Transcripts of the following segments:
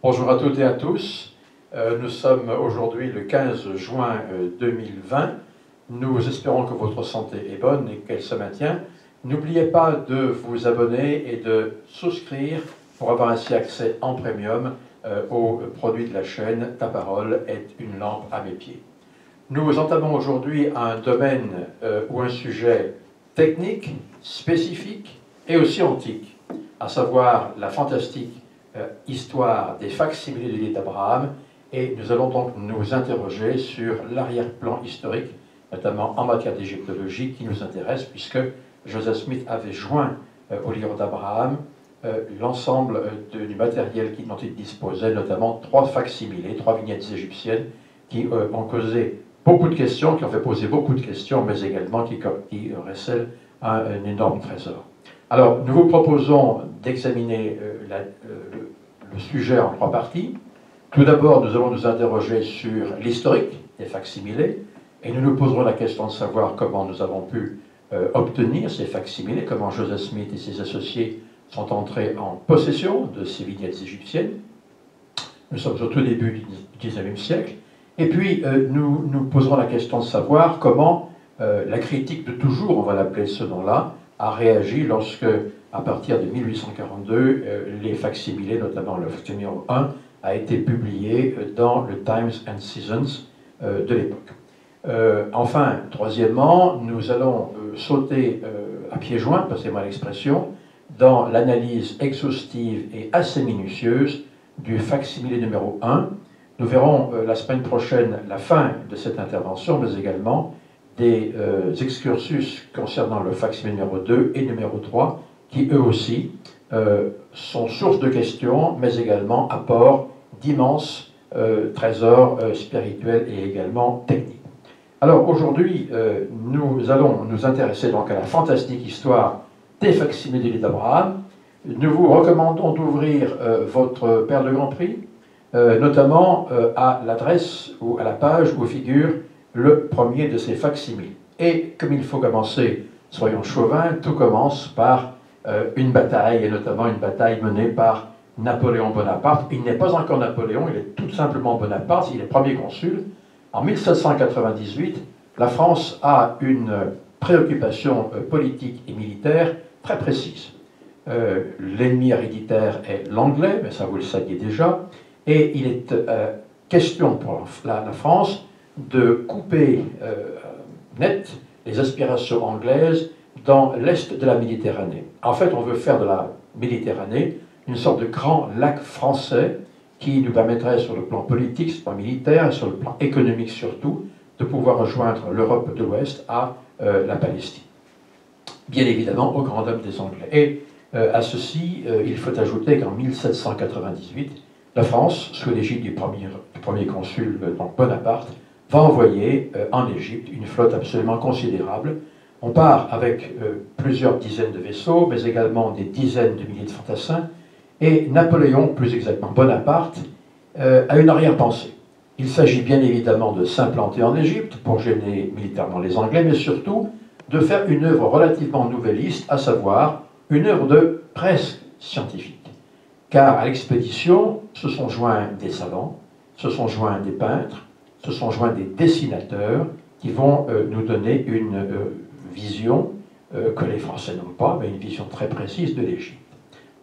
Bonjour à toutes et à tous. Nous sommes aujourd'hui le 15 juin 2020. Nous espérons que votre santé est bonne et qu'elle se maintient. N'oubliez pas de vous abonner et de souscrire pour avoir ainsi accès en premium aux produits de la chaîne Ta parole est une lampe à mes pieds. Nous entamons aujourd'hui un domaine ou un sujet technique, spécifique et aussi antique, à savoir la fantastique histoire des facsimilés du livre d'Abraham, et nous allons donc nous interroger sur l'arrière-plan historique, notamment en matière d'égyptologie, qui nous intéresse, puisque Joseph Smith avait joint au livre d'Abraham l'ensemble du matériel dont il disposait, notamment 3 facsimilés, 3 vignettes égyptiennes, qui ont causé beaucoup de questions, qui ont fait poser beaucoup de questions, mais également qui recèlent un énorme trésor. Alors, nous vous proposons d'examiner le sujet en 3 parties. Tout d'abord, nous allons nous interroger sur l'historique des facsimilés, et nous nous poserons la question de savoir comment nous avons pu obtenir ces facsimilés, comment Joseph Smith et ses associés sont entrés en possession de ces vignettes égyptiennes. Nous sommes au tout début du XIXe siècle. Et puis, nous nous poserons la question de savoir comment la critique de toujours, on va l'appeler ce nom-là, a réagi lorsque, à partir de 1842, les facsimilés, notamment le facsimilé numéro 1, a été publié dans le Times and Seasons de l'époque. Enfin, troisièmement, nous allons sauter à pieds joints, passez-moi l'expression, dans l'analyse exhaustive et assez minutieuse du facsimilé numéro 1. Nous verrons la semaine prochaine la fin de cette intervention, mais également des excursus concernant le facsimilé numéro 2 et numéro 3, qui eux aussi sont source de questions, mais également apport d'immenses trésors spirituels et également techniques. Alors aujourd'hui, nous allons nous intéresser donc à la fantastique histoire des facsimilés d'Abraham. Nous vous recommandons d'ouvrir votre Père de Grand Prix, notamment à l'adresse ou à la page où figure le premier de ces facsimilés. Et comme il faut commencer, soyons chauvins, tout commence par une bataille, et notamment une bataille menée par Napoléon Bonaparte. Il n'est pas encore Napoléon, il est tout simplement Bonaparte, il est premier consul. En 1798, la France a une préoccupation politique et militaire très précise. L'ennemi héréditaire est l'anglais, mais ça vous le saviez déjà, et il est question pour la France de couper net les aspirations anglaises dans l'est de la Méditerranée. En fait, on veut faire de la Méditerranée une sorte de grand lac français qui nous permettrait, sur le plan politique, sur le plan militaire et sur le plan économique surtout, de pouvoir rejoindre l'Europe de l'Ouest à la Palestine. Bien évidemment, au grand dam des Anglais. Et à ceci, il faut ajouter qu'en 1798, la France, sous l'égide du premier consul, donc Bonaparte, va envoyer en Égypte une flotte absolument considérable. On part avec plusieurs dizaines de vaisseaux, mais également des dizaines de milliers de fantassins, et Napoléon, plus exactement Bonaparte, a une arrière-pensée. Il s'agit bien évidemment de s'implanter en Égypte pour gêner militairement les Anglais, mais surtout de faire une œuvre relativement nouvelliste, à savoir une œuvre de presse scientifique. Car à l'expédition, se sont joints des savants, se sont joints des peintres, se sont joints des dessinateurs qui vont nous donner une vision que les Français n'ont pas, mais une vision très précise de l'Égypte.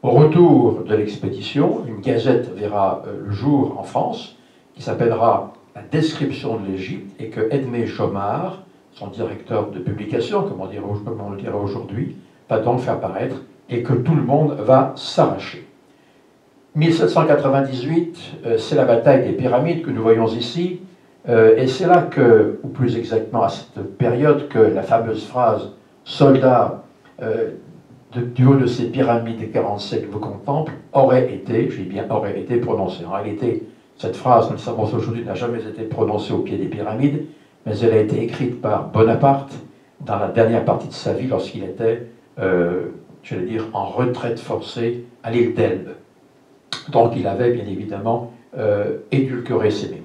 Au retour de l'expédition, une gazette verra le jour en France qui s'appellera La description de l'Égypte et que Edmé Jomard, son directeur de publication, comme on le dirait aujourd'hui, va donc faire paraître et que tout le monde va s'arracher. 1798, c'est la bataille des pyramides que nous voyons ici, et c'est là que, ou plus exactement à cette période, que la fameuse phrase « Soldats du haut de ces pyramides des 40 siècles vous contemplent » aurait été, je dis bien aurait été prononcée. En réalité, cette phrase, nous le savons aujourd'hui, n'a jamais été prononcée au pied des pyramides, mais elle a été écrite par Bonaparte dans la dernière partie de sa vie lorsqu'il était, j'allais dire, en retraite forcée à l'île d'Elbe. Donc il avait bien évidemment édulcoré ses mémoires.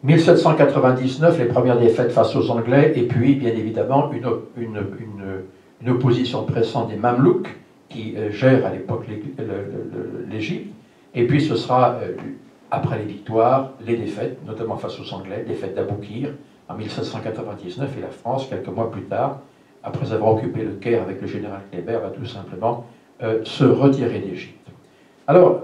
1799, les premières défaites face aux Anglais, et puis bien évidemment une opposition pressante des Mamelouks qui gèrent à l'époque l'Égypte, Et puis ce sera, après les victoires, les défaites, notamment face aux Anglais, défaite d'Aboukir en 1799, et la France, quelques mois plus tard, après avoir occupé le Caire avec le général Kléber, va tout simplement se retirer d'Égypte. Alors,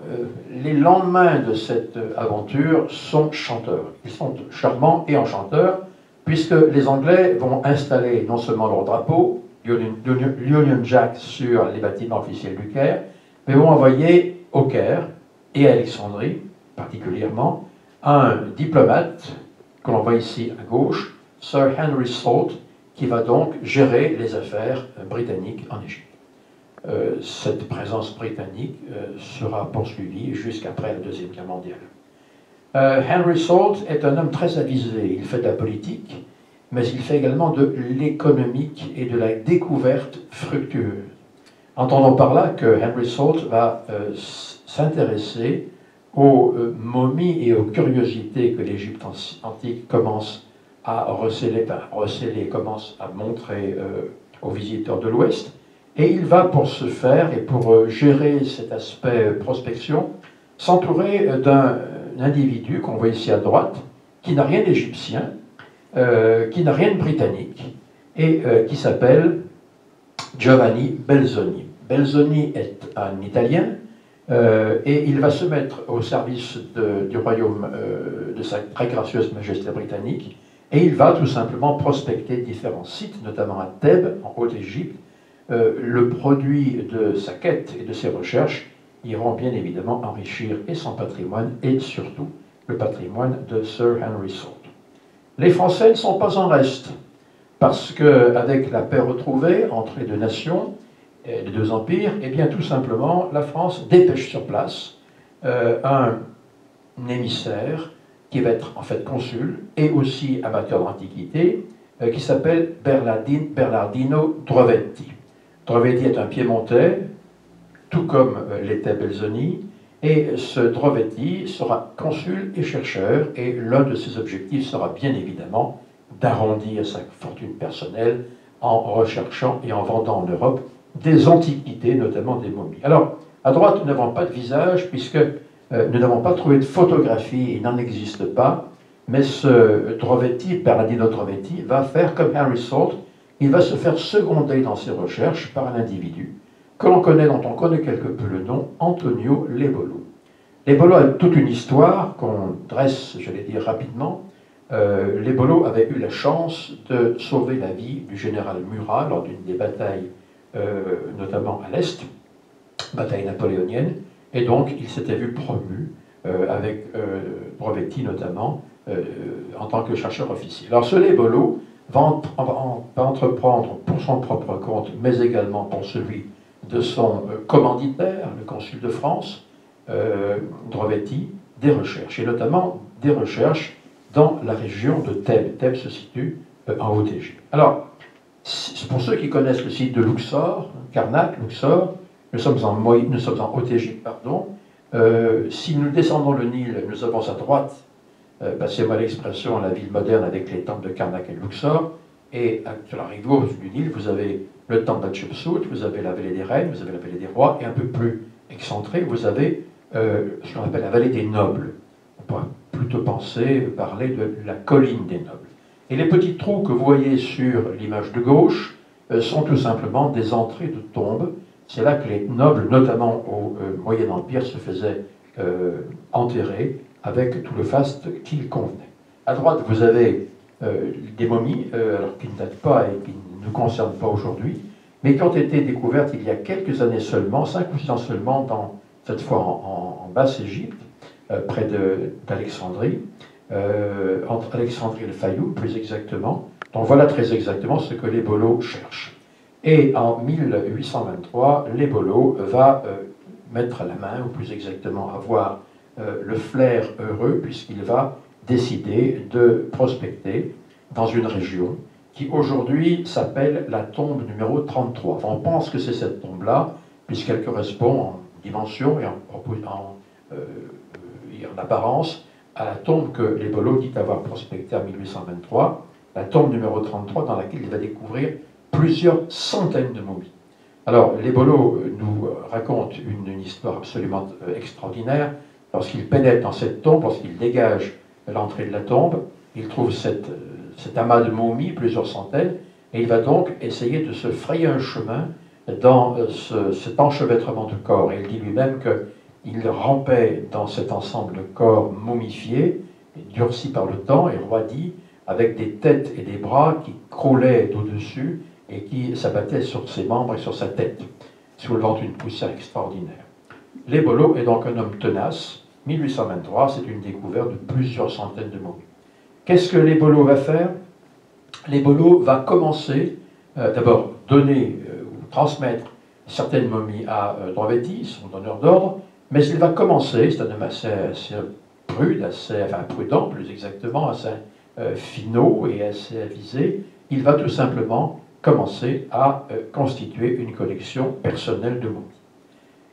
les lendemains de cette aventure sont chanteurs. Ils sont charmants et enchanteurs, puisque les Anglais vont installer non seulement leur drapeau, l'Union Jack, sur les bâtiments officiels du Caire, mais vont envoyer au Caire et à Alexandrie, particulièrement, un diplomate, que l'on voit ici à gauche, Sir Henry Salt, qui va donc gérer les affaires britanniques en Égypte. Cette présence britannique sera poursuivie jusqu'après la Deuxième Guerre mondiale. Henry Salt est un homme très avisé. Il fait de la politique, mais il fait également de l'économique et de la découverte fructueuse. Entendons par là que Henry Salt va s'intéresser aux momies et aux curiosités que l'Égypte antique commence à recéler, commence à montrer aux visiteurs de l'Ouest. Et il va, pour ce faire et pour gérer cet aspect prospection, s'entourer d'un individu qu'on voit ici à droite, qui n'a rien d'égyptien, qui n'a rien de britannique, et qui s'appelle Giovanni Belzoni. Belzoni est un Italien, et il va se mettre au service du royaume de sa très gracieuse majesté britannique, et il va tout simplement prospecter différents sites, notamment à Thèbes, en Haute-Égypte. Le produit de sa quête et de ses recherches iront bien évidemment enrichir et son patrimoine, et surtout le patrimoine de Sir Henry Salt. Les Français ne sont pas en reste, parce qu'avec la paix retrouvée entre les deux nations, les deux empires, eh bien tout simplement, la France dépêche sur place un émissaire qui va être en fait consul et aussi amateur d'antiquité, qui s'appelle Bernardino Drovetti. Drovetti est un Piémontais, tout comme l'était Belzoni, et ce Drovetti sera consul et chercheur, et l'un de ses objectifs sera bien évidemment d'arrondir sa fortune personnelle en recherchant et en vendant en Europe des antiquités, notamment des momies. Alors, à droite, nous n'avons pas de visage, puisque nous n'avons pas trouvé de photographie, il n'en existe pas, mais ce Drovetti, Bernardino Drovetti, va faire comme Henry Salt, il va se faire seconder dans ses recherches par un individu que l'on connaît, dont on connaît quelque peu le nom, Antonio Lebolo. Lebolo a toute une histoire qu'on dresse, je vais dire rapidement. Lebolo avait eu la chance de sauver la vie du général Murat lors d'une des batailles, notamment à l'Est, bataille napoléonienne, et donc il s'était vu promu, avec Drovetti notamment, en tant que chercheur officier. Alors ce Lebolo va entreprendre pour son propre compte, mais également pour celui de son commanditaire, le consul de France, Drovetti, des recherches, et notamment des recherches dans la région de Thèbes. Thèbes se situe en Haute-Égypte. Alors, pour ceux qui connaissent le site de Luxor, Karnak, Luxor, nous sommes en Haute-Égypte, pardon. Si nous descendons le Nil, nous avons à droite, passez-moi l'expression, la ville moderne avec les temples de Karnak et de Luxor, et sur la rive gauche du Nil, vous avez le temple d'Hatshepsut, vous avez la vallée des reines, vous avez la vallée des rois, et un peu plus excentré, vous avez ce qu'on appelle la vallée des nobles. On pourrait plutôt parler de la colline des nobles. Et les petits trous que vous voyez sur l'image de gauche sont tout simplement des entrées de tombes. C'est là que les nobles, notamment au Moyen Empire, se faisaient enterrer avec tout le faste qu'il convenait. À droite, vous avez des momies, alors qui ne datent pas et qui ne nous concernent pas aujourd'hui, mais qui ont été découvertes il y a quelques années seulement, 5 ou 6 ans seulement, cette fois en Basse-Égypte, près d'Alexandrie, entre Alexandrie et le Fayoum, plus exactement. Donc voilà très exactement ce que Lebolo cherche. Et en 1823, Lebolo va mettre la main, ou plus exactement avoir le flair heureux, puisqu'il va décider de prospecter dans une région qui aujourd'hui s'appelle la tombe numéro 33. Enfin, on pense que c'est cette tombe-là, puisqu'elle correspond en dimension et en apparence à la tombe que Lebolo dit avoir prospectée en 1823, la tombe numéro 33, dans laquelle il va découvrir plusieurs centaines de momies. Alors, les Bolos nous racontent une histoire absolument extraordinaire. Lorsqu'il pénètre dans cette tombe, lorsqu'il dégage l'entrée de la tombe, il trouve cet amas de momies, plusieurs centaines, et il va donc essayer de se frayer un chemin dans cet enchevêtrement de corps. Et il dit lui-même qu'il rampait dans cet ensemble de corps momifiés, durcis par le temps et roidis, avec des têtes et des bras qui croulaient d'au-dessus et qui s'abattaient sur ses membres et sur sa tête, soulevant une poussière extraordinaire. Les Bolos est donc un homme tenace. 1823, c'est une découverte de plusieurs centaines de momies. Qu'est-ce que les Bolos va faire? Les Bolos va commencer, d'abord, donner ou transmettre certaines momies à Drovetti, son donneur d'ordre, mais il va commencer, c'est un homme assez prude, prudent plus exactement, assez finot et assez avisé, il va tout simplement commencer à constituer une collection personnelle de momies.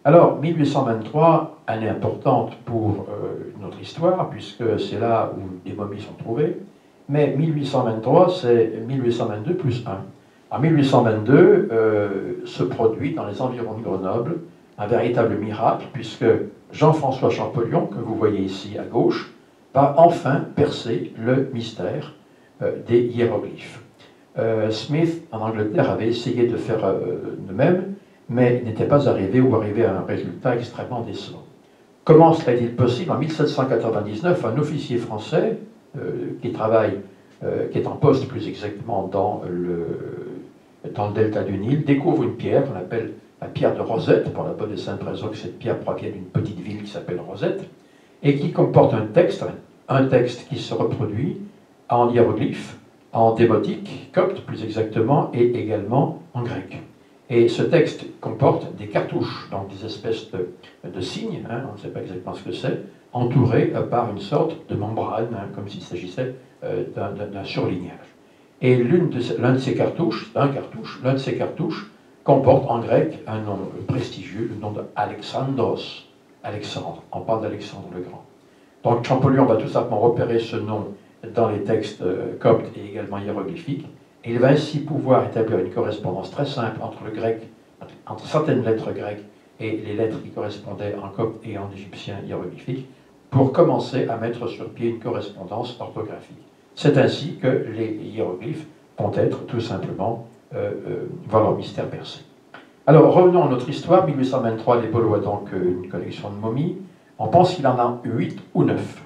Alors, 1823, année importante pour notre histoire, puisque c'est là où des momies sont trouvées, mais 1823, c'est 1822 plus 1. En 1822, se produit dans les environs de Grenoble un véritable miracle, puisque Jean-François Champollion, que vous voyez ici à gauche, va enfin percer le mystère des hiéroglyphes. Smith, en Angleterre, avait essayé de faire de même, mais n'était pas arrivé ou arrivé à un résultat extrêmement décevant. Comment serait-il possible? En 1799, un officier français qui est en poste plus exactement dans le delta du Nil, découvre une pierre qu'on appelle la pierre de Rosette, pour la bonne et simple raison que cette pierre provient d'une petite ville qui s'appelle Rosette, et qui comporte un texte qui se reproduit en hiéroglyphe, en démotique, copte plus exactement, et également en grec. Et ce texte comporte des cartouches, donc des espèces de signes, on ne sait pas exactement ce que c'est, entourés par une sorte de membrane, comme s'il s'agissait d'un surlignage. Et l'un de ces cartouches comporte en grec un nom prestigieux, le nom d'Alexandros, Alexandre. On parle d'Alexandre le Grand. Donc Champollion va tout simplement repérer ce nom dans les textes coptes et également hiéroglyphiques, et il va ainsi pouvoir établir une correspondance très simple entre le grec, entre certaines lettres grecques et les lettres qui correspondaient en copte et en égyptien hiéroglyphique, pour commencer à mettre sur pied une correspondance orthographique. C'est ainsi que les hiéroglyphes vont être tout simplement voir leur mystère percé. Alors revenons à notre histoire. 1823, les Bolos a donc une collection de momies. On pense qu'il en a 8 ou 9.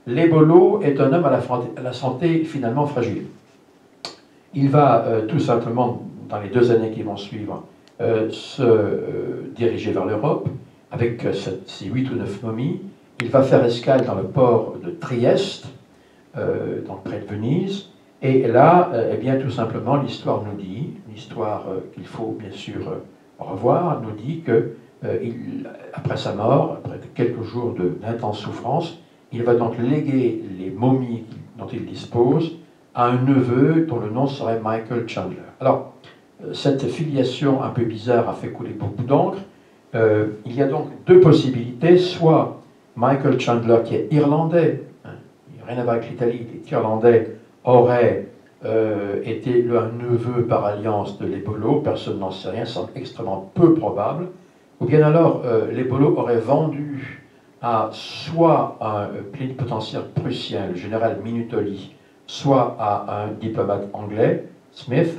Les Bolos est un homme à la santé finalement fragile. Il va tout simplement, dans les 2 années qui vont suivre, se diriger vers l'Europe avec ces 8 ou 9 momies. Il va faire escale dans le port de Trieste, donc près de Venise, et là, eh bien, tout simplement, l'histoire nous dit, l'histoire qu'il faut bien sûr revoir, nous dit que après sa mort, après quelques jours d'intense souffrance, il va donc léguer les momies dont il dispose à un neveu dont le nom serait Michael Chandler. Alors, cette filiation un peu bizarre a fait couler beaucoup d'encre. Il y a donc 2 possibilités, soit Michael Chandler, qui est irlandais, il n'y a rien à voir avec l'Italie, il est irlandais, aurait été un neveu par alliance de les Bolos, personne n'en sait rien, semble extrêmement peu probable, ou bien alors les Bolos auraient vendu à soit un plénipotentiaire prussien, le général Minutoli, soit à un diplomate anglais, Smith,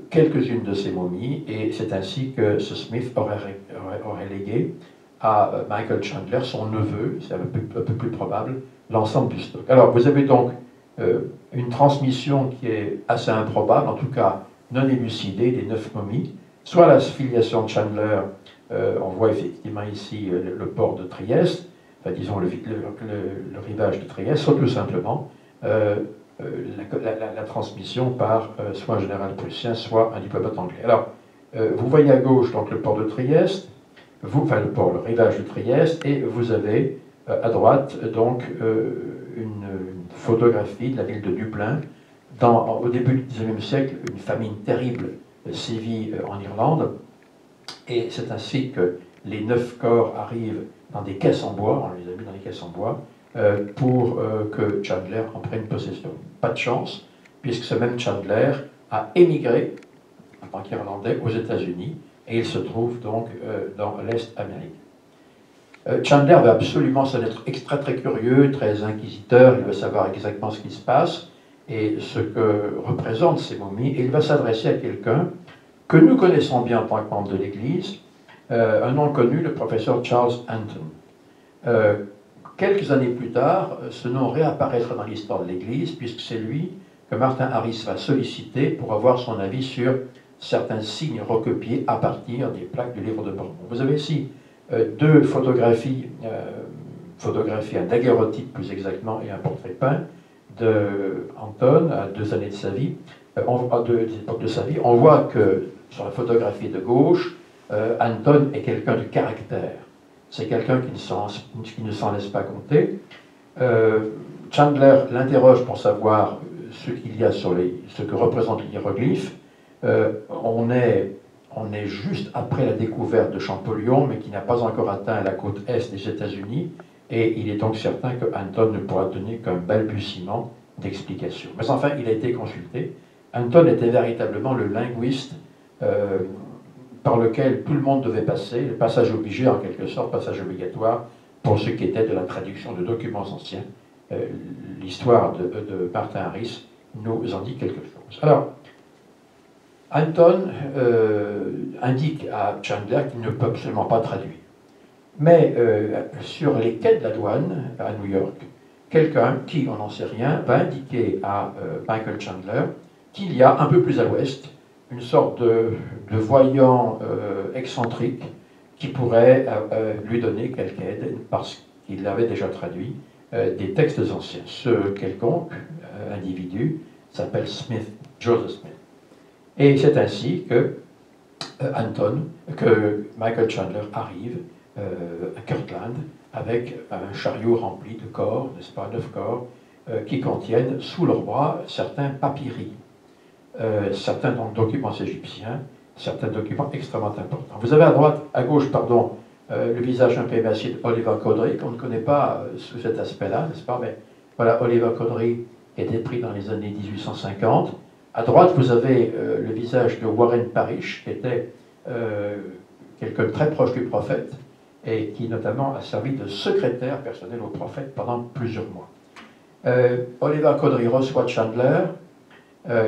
quelques-unes de ces momies, et c'est ainsi que ce Smith aurait légué à Michael Chandler, son neveu, c'est un peu plus probable, l'ensemble du stock. Alors, vous avez donc une transmission qui est assez improbable, en tout cas non élucidée, des 9 momies, soit la filiation de Chandler, on voit effectivement ici le port de Trieste, enfin, disons le rivage de Trieste, soit tout simplement la transmission par soit un général prussien, soit un diplomate anglais. Alors, vous voyez à gauche donc le port de Trieste, le rivage de Trieste, et vous avez à droite donc une photographie de la ville de Dublin. Au début du XIXe siècle, une famine terrible sévit en Irlande, et c'est ainsi que les 9 corps arrivent dans des caisses en bois, on les a mis dans des caisses en bois, pour que Chandler en prenne possession. Pas de chance, puisque ce même Chandler a émigré donc irlandais, aux États-Unis, et il se trouve donc dans l'Est américain. Chandler va absolument s'en être très curieux, très inquisiteur, il veut savoir exactement ce qui se passe et ce que représentent ces momies, et il va s'adresser à quelqu'un que nous connaissons bien en tant que membre de l'Église, un nom connu, le professeur Charles Anton. Quelques années plus tard, ce nom réapparaîtra dans l'histoire de l'Église, puisque c'est lui que Martin Harris va solliciter pour avoir son avis sur certains signes recopiés à partir des plaques du livre de Mormon. Vous avez ici deux photographies, un daguerreotype plus exactement et un portrait peint de Anton à 2 années de sa vie, de sa vie. On voit que sur la photographie de gauche, Anton est quelqu'un de caractère. C'est quelqu'un qui ne s'en laisse pas compter. Chandler l'interroge pour savoir ce qu'il y a sur ce que représente l'hiéroglyphe. On est juste après la découverte de Champollion, mais qui n'a pas encore atteint la côte est des États-Unis, et il est donc certain que Anton ne pourra donner qu'un balbutiement d'explication. Mais enfin, il a été consulté. Anton était véritablement le linguiste par lequel tout le monde devait passer, le passage obligé en quelque sorte, passage obligatoire pour ce qui était de la traduction de documents anciens. L'histoire de Martin Harris nous en dit quelque chose. Alors, Anton indique à Chandler qu'il ne peut absolument pas traduire. Mais sur les quais de la douane à New York, quelqu'un qui, on n'en sait rien, va indiquer à Michael Chandler qu'il y a un peu plus à l'ouest une sorte de voyant excentrique qui pourrait lui donner quelque aide parce qu'il avait déjà traduit des textes anciens. Ce quelconque individu s'appelle Smith, Joseph Smith. Et c'est ainsi que Michael Chandler arrive à Kirtland avec un chariot rempli de corps, n'est-ce pas, 9 corps, qui contiennent sous leurs bras certains papyri, certains documents égyptiens, certains documents extrêmement importants. Vous avez à gauche, le visage un peu émacié d'Oliver Cowdery, qu'on ne connaît pas sous cet aspect-là, n'est-ce pas, mais voilà, Oliver Cowdery était pris dans les années 1850. À droite, vous avez le visage de Warren Parrish, qui était quelqu'un très proche du prophète, et qui notamment a servi de secrétaire personnel au prophète pendant plusieurs mois. Oliver Cowdery reçoit Chandler,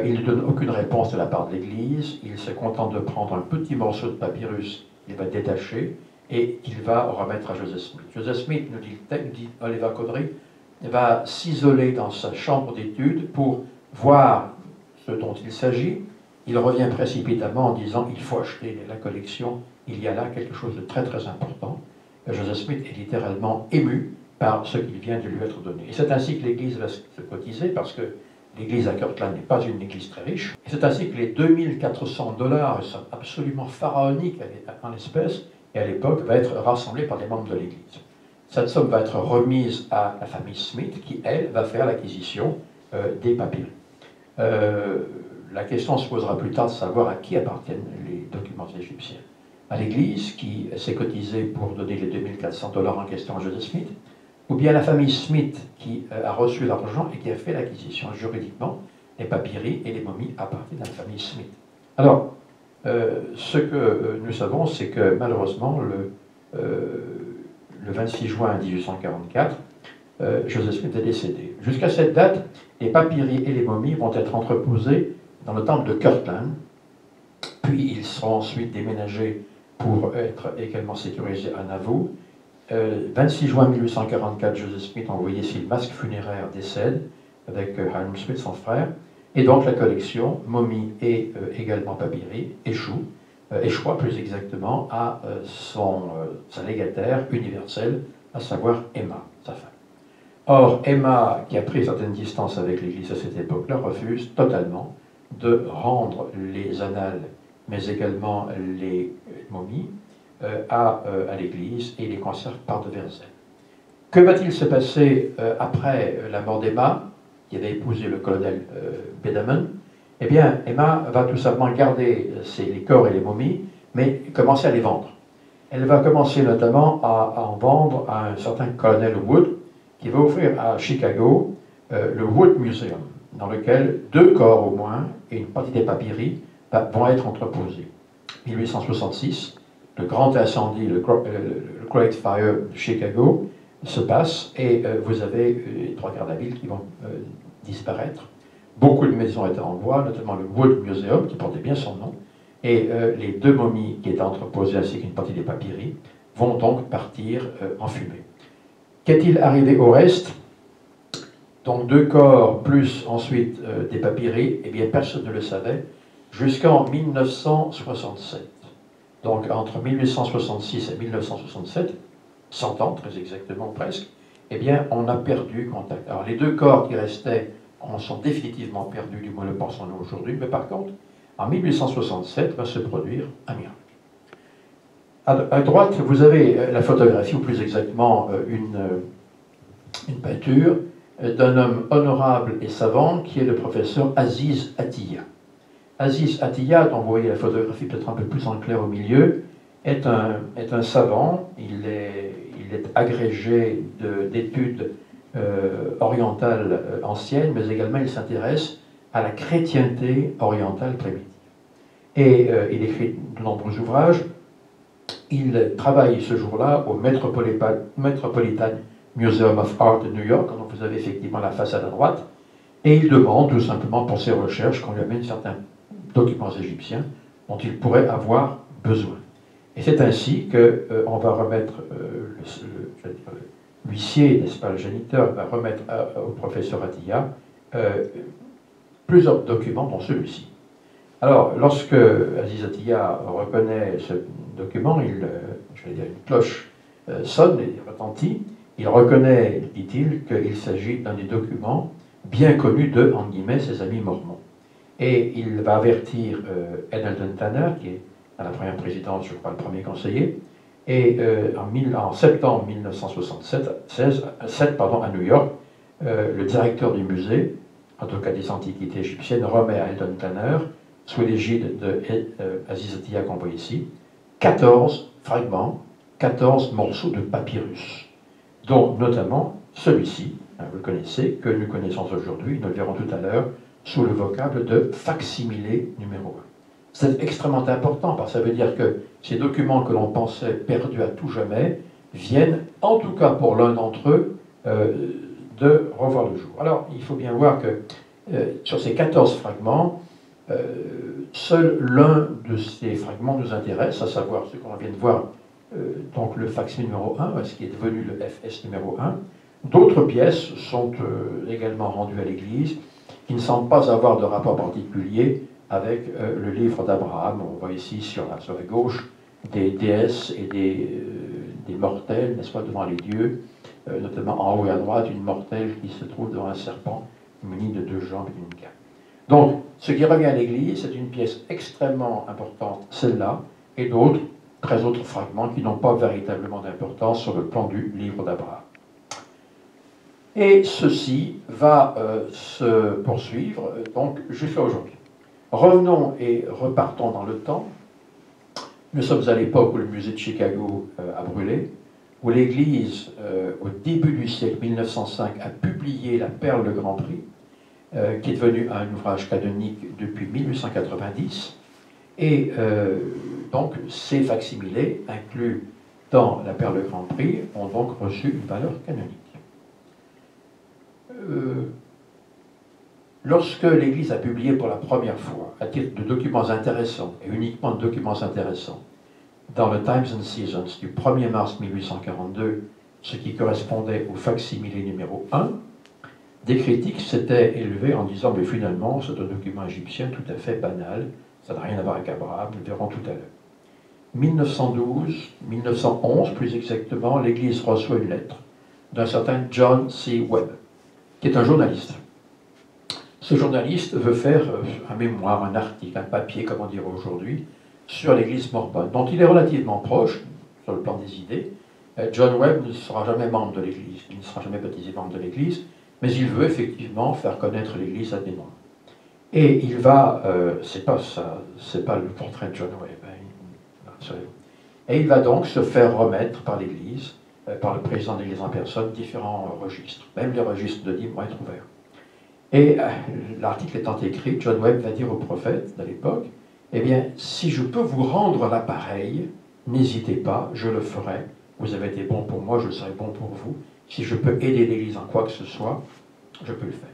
il ne donne aucune réponse de la part de l'Église, il se contente de prendre un petit morceau de papyrus qu'il va détacher et qu'il va remettre à Joseph Smith. Joseph Smith, nous dit Oliver Cowdery, va s'isoler dans sa chambre d'études pour voir ce dont il s'agit. Il revient précipitamment en disant « il faut acheter la collection, il y a là quelque chose de très très important ». Joseph Smith est littéralement ému par ce qui vient de lui être donné. Et c'est ainsi que l'Église va se cotiser, parce que l'Église à Kirtland n'est pas une Église très riche. Et c'est ainsi que les $2400, somme absolument pharaonique en espèces, et à l'époque, va être rassemblée par les membres de l'Église. Cette somme va être remise à la famille Smith, qui, elle, va faire l'acquisition des papiers. La question se posera plus tard de savoir à qui appartiennent les documents égyptiens. À l'Église, qui s'est cotisée pour donner les $2400 en question à Joseph Smith, ou bien à la famille Smith qui a reçu l'argent et qui a fait l'acquisition. Juridiquement, les papyri et les momies appartiennent à la famille Smith. Alors, ce que nous savons, c'est que malheureusement, le 26 juin 1844, Joseph Smith est décédé. Jusqu'à cette date, les papyri et les momies vont être entreposés dans le temple de Kirtland, puis ils seront ensuite déménagés pour être également sécurisés à Nauvoo. 26 juin 1844, Joseph Smith, on voyait ici le masque funéraire, décède avec Hiram Smith, son frère, et donc la collection, momie et également papyri, échoua plus exactement à sa légataire universelle, à savoir Emma, sa femme. Or, Emma, qui a pris certaines distances avec l'Église à cette époque-là, refuse totalement de rendre les annales, mais également les momies, à l'Église et les conserve par devers elle. Que va-t-il se passer après la mort d'Emma, qui avait épousé le colonel Bedamon? Eh bien, Emma va tout simplement garder les corps et les momies, mais commencer à les vendre. Elle va commencer notamment à en vendre à un certain colonel Wood, qui va offrir à Chicago le Wood Museum, dans lequel 2 corps au moins et une partie des papyri vont être entreposés. 1866, le grand incendie, le Great Fire de Chicago, se passe et vous avez les trois quarts de la ville qui vont disparaître. Beaucoup de maisons étaient en bois, notamment le Wood Museum, qui portait bien son nom, et les deux momies qui étaient entreposées ainsi qu'une partie des papyries vont donc partir en fumée. Qu'est-il arrivé au reste? Donc 2 corps, plus ensuite des papyries, eh bien personne ne le savait, jusqu'en 1967. Donc entre 1866 et 1967, 100 ans très exactement presque, eh bien on a perdu contact. Alors les 2 corps qui restaient en sont définitivement perdus, du moins le pensons-nous aujourd'hui, mais par contre, en 1867 va se produire un miracle. À droite, vous avez la photographie, ou plus exactement une peinture d'un homme honorable et savant qui est le professeur Aziz Atiya. Aziz Atiya, dont vous voyez la photographie peut-être un peu plus en clair au milieu, est un savant, il est agrégé d'études orientales anciennes, mais également il s'intéresse à la chrétienté orientale primitive. Et il écrit de nombreux ouvrages. Il travaille ce jour-là au Metropolitan Museum of Art de New York, dont vous avez effectivement la façade à droite, et il demande tout simplement pour ses recherches qu'on lui amène certains documents égyptiens dont il pourrait avoir besoin. Et c'est ainsi qu'on va remettre, l'huissier, n'est-ce pas, le géniteur, va remettre au professeur Atiya plusieurs documents, dont celui-ci. Alors, lorsque Aziz Atiya reconnaît ce document, une cloche sonne et retentit. Il reconnaît, dit-il, qu'il s'agit d'un des documents bien connus de, entre guillemets, ses amis mormons. Et il va avertir Edelton Tanner, qui est à la première présidence, je crois, le premier conseiller, et en septembre 1967, à New York, le directeur du musée, en tout cas des antiquités égyptiennes, remet à Edelton Tanner, sous l'égide de Aziz Atiya qu'on voit ici, 14 fragments, 14 morceaux de papyrus, dont notamment celui-ci, vous le connaissez, que nous connaissons aujourd'hui, nous le verrons tout à l'heure, sous le vocable de facsimilé numéro 1. C'est extrêmement important, parce que ça veut dire que ces documents que l'on pensait perdus à tout jamais viennent, en tout cas pour l'un d'entre eux, de revoir le jour. Alors, il faut bien voir que sur ces 14 fragments, seul l'un de ces fragments nous intéresse, à savoir ce qu'on vient de voir, donc le fax numéro 1, ce qui est devenu le FS numéro 1. D'autres pièces sont également rendues à l'Église, qui ne semblent pas avoir de rapport particulier avec le livre d'Abraham. On voit ici sur la gauche des déesses et des mortels, n'est-ce pas, devant les dieux, notamment en haut et à droite, une mortelle qui se trouve devant un serpent muni de 2 jambes et d'une queue. Donc, ce qui revient à l'Église, c'est une pièce extrêmement importante, celle-là, et d'autres, 13 autres fragments qui n'ont pas véritablement d'importance sur le plan du livre d'Abraham. Et ceci va se poursuivre donc jusqu'à aujourd'hui. Revenons et repartons dans le temps. Nous sommes à l'époque où le musée de Chicago a brûlé, où l'Église, au début du siècle 1905, a publié la Perle de Grand Prix, qui est devenu un ouvrage canonique depuis 1890, et donc ces facsimilés, inclus dans la Perle de Grand Prix, ont donc reçu une valeur canonique. Lorsque l'Église a publié pour la première fois, à titre de documents intéressants, et uniquement de documents intéressants, dans le Times and Seasons du 1er mars 1842, ce qui correspondait au facsimilé numéro 1, des critiques s'étaient élevées en disant « mais finalement, c'est un document égyptien tout à fait banal, ça n'a rien à voir avec Abraham, nous le verrons tout à l'heure ». 1911 plus exactement, l'Église reçoit une lettre d'un certain John C. Webb, qui est un journaliste. Ce journaliste veut faire un mémoire, un article, un papier, comme on dirait aujourd'hui, sur l'Église mormone, dont il est relativement proche, sur le plan des idées. John Webb ne sera jamais membre de l'Église, il ne sera jamais baptisé membre de l'Église, mais il veut effectivement faire connaître l'Église à des membres. Et il va, c'est pas le portrait de John Webb, et il va donc se faire remettre par l'Église, par le président de l'Église en personne, différents registres. Même les registres de dîmes vont être ouverts. Et l'article étant écrit, John Webb va dire au prophète de l'époque, Eh bien, si je peux vous rendre l'appareil, n'hésitez pas, je le ferai. Vous avez été bon pour moi, je serai bon pour vous. Si je peux aider l'Église en quoi que ce soit, je peux le faire.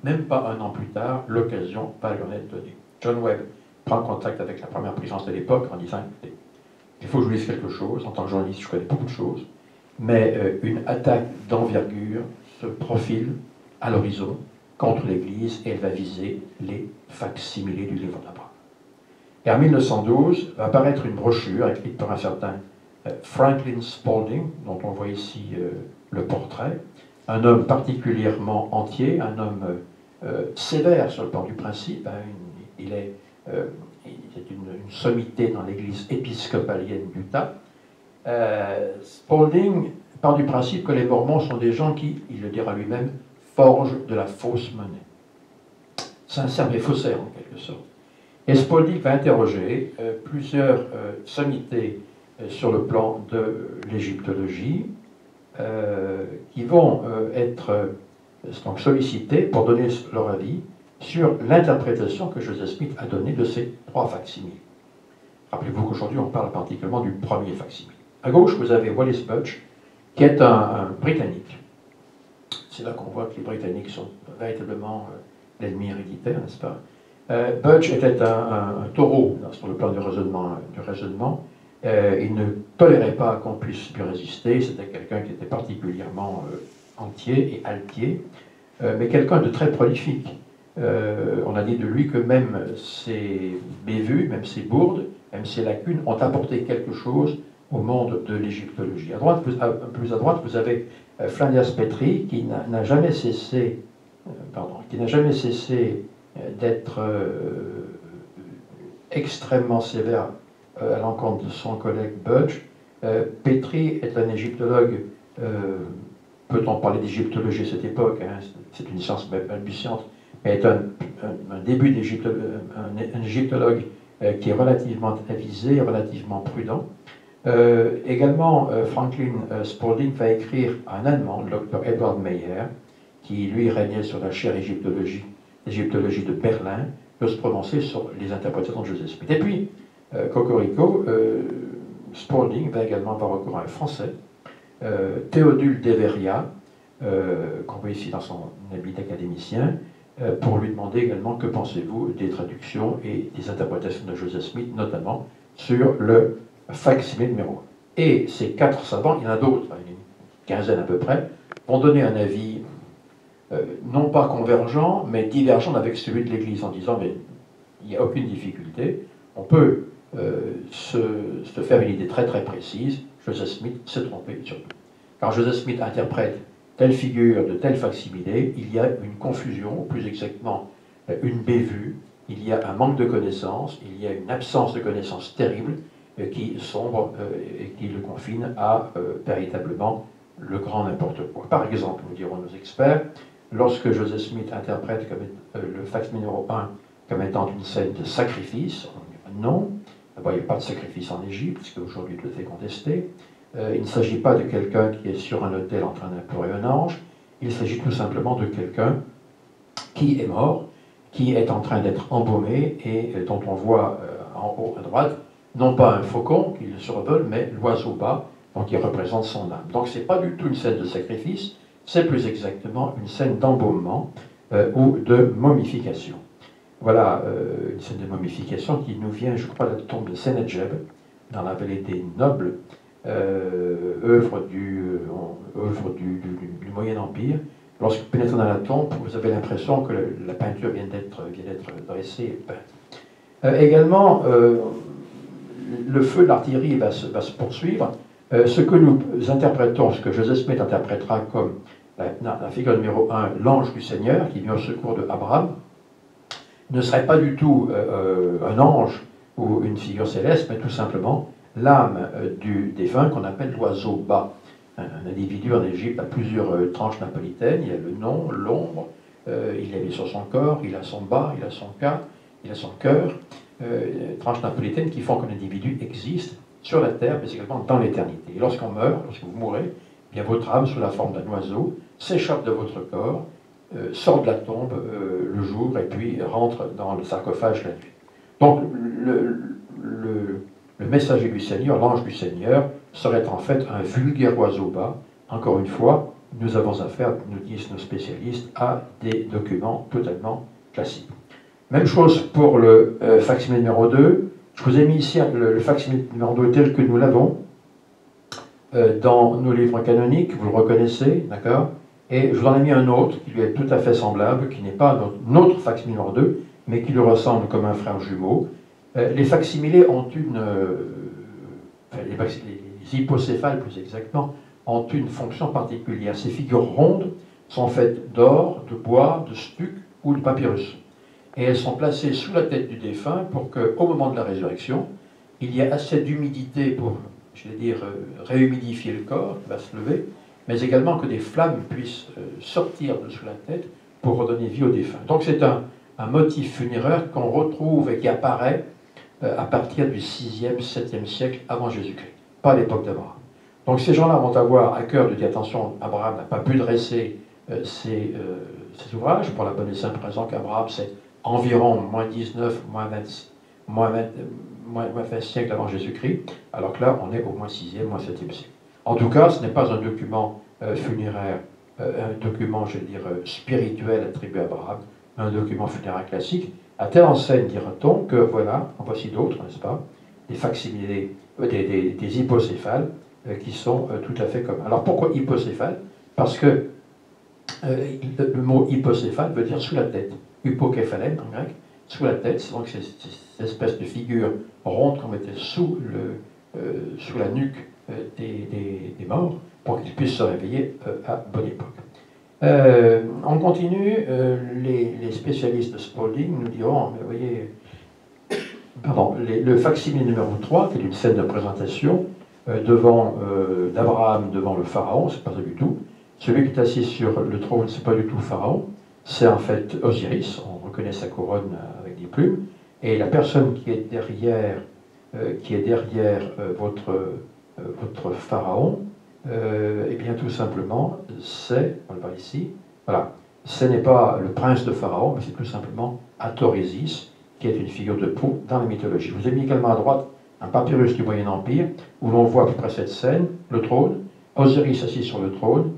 Même pas un an plus tard, l'occasion va leur être donnée. John Webb prend contact avec la première présidence de l'époque en disant, écoutez, il faut que je vous dise quelque chose. En tant que journaliste, je connais beaucoup de choses, mais une attaque d'envergure se profile à l'horizon contre l'Église et elle va viser les facsimilés du livre d'Abraham. Et en 1912 va apparaître une brochure écrite par un certain Franklin Spaulding, dont on voit ici le portrait, un homme particulièrement entier, un homme sévère sur le plan du principe. Hein, il est une sommité dans l'église épiscopalienne d'Utah. Spaulding part du principe que les Mormons sont des gens qui, il le dira lui-même, forgent de la fausse monnaie. Sincères mais faussaires en quelque sorte. Et Spaulding va interroger plusieurs sommités sur le plan de l'égyptologie qui vont être donc sollicités pour donner leur avis sur l'interprétation que Joseph Smith a donnée de ces 3 facsimilés. Rappelez-vous qu'aujourd'hui on parle particulièrement du premier facsimilé. À gauche, vous avez Wallis Budge, qui est un Britannique. C'est là qu'on voit que les Britanniques sont véritablement l'ennemi héréditaire, n'est-ce pas? Budge était un taureau sur le plan du raisonnement. Il ne tolérait pas qu'on puisse lui résister. C'était quelqu'un qui était particulièrement entier et altier, mais quelqu'un de très prolifique. On a dit de lui que même ses bévues, même ses bourdes, même ses lacunes ont apporté quelque chose au monde de l'égyptologie. Plus à droite, vous avez Flanders Petrie qui n'a jamais cessé, d'être extrêmement sévère à l'encontre de son collègue Budge. Petrie est un égyptologue, peut-on parler d'égyptologie à cette époque, hein, c'est une science balbutiante, mais est un début un égyptologue qui est relativement avisé, relativement prudent. Également, Franklin Spaulding va écrire à un Allemand, le docteur Edward Meyer, qui lui régnait sur la chaire égyptologie de Berlin, de se prononcer sur les interprétations de Joseph Smith. Et puis, Cocorico, Spaulding va également avoir recours à un Français, Théodule Deveria, qu'on voit ici dans son habit d'académicien, pour lui demander également que pensez-vous des traductions et des interprétations de Joseph Smith, notamment sur le facsimilé numéro 1. Et ces 4 savants, il y en a d'autres, une quinzaine à peu près, vont donner un avis non pas convergent, mais divergent avec celui de l'Église, en disant mais il n'y a aucune difficulté, on peut se faire une idée très très précise, Joseph Smith s'est trompé surtout. Quand Joseph Smith interprète telle figure de tel facsimilé, il y a une confusion, ou plus exactement une bévue, il y a un manque de connaissances, il y a une absence de connaissances terrible qui sombre et qui le confine à véritablement le grand n'importe quoi. Par exemple, nous dirons nos experts, lorsque Joseph Smith interprète le fax numéro 1 comme étant une scène de sacrifice, non, d'abord il n'y a pas de sacrifice en Égypte, ce qui aujourd'hui tout à fait contesté. Il ne s'agit pas de quelqu'un qui est sur un autel en train d'implorer un ange, il s'agit tout simplement de quelqu'un qui est mort, qui est en train d'être embaumé et dont on voit en haut à droite, non pas un faucon qui le survole, mais l'oiseau bas, donc qui représente son âme. Donc ce n'est pas du tout une scène de sacrifice, c'est plus exactement une scène d'embaumement ou de momification. Voilà une scène de momification qui nous vient, je crois, de la tombe de Sennacherib, dans la vallée des Nobles, œuvre du Moyen Empire. Lorsque vous pénétrez dans la tombe, vous avez l'impression que la peinture vient d'être dressée et peinte. Également, le feu de l'artillerie va se poursuivre. Ce que nous interprétons, ce que Joseph Smith interprétera comme la figure numéro 1, l'ange du Seigneur, qui vient au secours de Abraham, ne serait pas du tout un ange ou une figure céleste, mais tout simplement l'âme du défunt qu'on appelle l'oiseau bas. Un individu en Égypte a plusieurs tranches napolitaines, il y a le nom, l'ombre, il est sur son corps, il a son bas, il a son cœur, tranches napolitaines qui font qu'un individu existe sur la terre, mais également dans l'éternité. Et lorsqu'on meurt, lorsque vous mourrez, eh bien votre âme, sous la forme d'un oiseau, s'échappe de votre corps, sort de la tombe le jour et puis rentre dans le sarcophage la nuit. Donc le messager du Seigneur, l'ange du Seigneur, serait en fait un vulgaire oiseau bas. Encore une fois, nous avons affaire, nous disent nos spécialistes, à des documents totalement classiques. Même chose pour le facsimile numéro 2. Je vous ai mis ici le facsimile numéro 2 tel que nous l'avons dans nos livres canoniques, vous le reconnaissez, d'accord? Et je vous en ai mis un autre qui lui est tout à fait semblable, qui n'est pas notre facsimile numéro 2, mais qui lui ressemble comme un frère jumeau. Les facsimilés ont les hypocéphales plus exactement, ont une fonction particulière. Ces figures rondes sont faites d'or, de bois, de stuc ou de papyrus. Et elles sont placées sous la tête du défunt pour qu'au moment de la résurrection, il y ait assez d'humidité pour, je vais dire, réhumidifier le corps qui va se lever, mais également que des flammes puissent sortir de sous la tête pour redonner vie au défunt. Donc c'est un motif funéraire qu'on retrouve et qui apparaît à partir du 6e, 7e siècle avant Jésus-Christ, pas à l'époque d'Abraham. Donc ces gens-là vont avoir à cœur de dire attention, Abraham n'a pas pu dresser ses ouvrages, pour la bonne et simple raison qu'Abraham c'est environ moins 19, moins 20 siècles avant Jésus-Christ, alors que là on est au moins 6e, moins 7e siècle. En tout cas, ce n'est pas un document funéraire, un document, je veux dire, spirituel attribué à Abraham, un document funéraire classique, à telle enseigne, dira-t-on, que voilà, en voici d'autres, n'est-ce pas, des facsimilés, des hypocéphales, qui sont tout à fait communs. Alors pourquoi hypocéphale? Parce que le mot hypocéphale veut dire sous la tête. Hypoképhalène en grec, sous la tête, c'est donc cette espèce de figure ronde qu'on mettait sous la nuque des morts pour qu'ils puissent se réveiller à bonne époque. On continue, les spécialistes de Spalding nous diront, mais vous voyez, pardon, le facsimile numéro 3, qui est une scène de présentation d'Abraham devant le pharaon, c'est pas ça du tout. Celui qui est assis sur le trône, c'est pas du tout pharaon, c'est en fait Osiris, on reconnaît sa couronne avec des plumes, et la personne qui est derrière, votre pharaon, eh bien tout simplement, c'est, on le voit ici, voilà, ce n'est pas le prince de Pharaon, mais c'est tout simplement Hathor-Isis, qui est une figure de proue dans la mythologie. Je vous ai mis également à droite un papyrus du Moyen Empire, où l'on voit à peu près cette scène, le trône, Osiris assis sur le trône,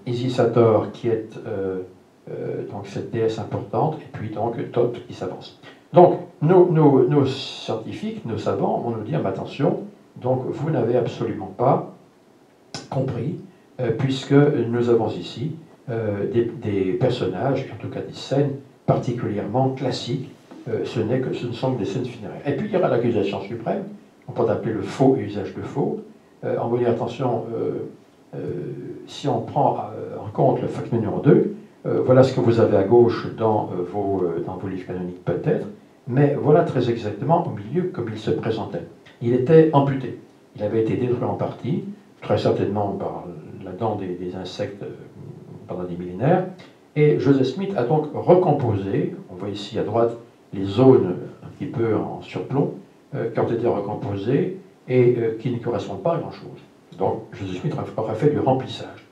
Isis Hathor qui est donc cette déesse importante, et puis donc Thoth qui s'avance. Donc nos scientifiques, nos savants vont nous dire, mais attention, donc vous n'avez absolument pas compris, puisque nous avons ici des personnages, en tout cas des scènes particulièrement classiques, ce ne sont que des scènes funéraires. Et puis il y aura l'accusation suprême, on peut appeler le faux et usage de faux. On va dire, attention, si on prend en compte le facsimile numéro 2, voilà ce que vous avez à gauche dans vos livres canoniques peut-être, mais voilà très exactement au milieu comme il se présentait. Il était amputé, il avait été détruit en partie, très certainement par la dent des insectes pendant des millénaires, et Joseph Smith a donc recomposé, on voit ici à droite les zones un petit peu en surplomb, qui ont été recomposées et qui ne correspondent pas à grand-chose. Donc Joseph Smith aurait fait du remplissage.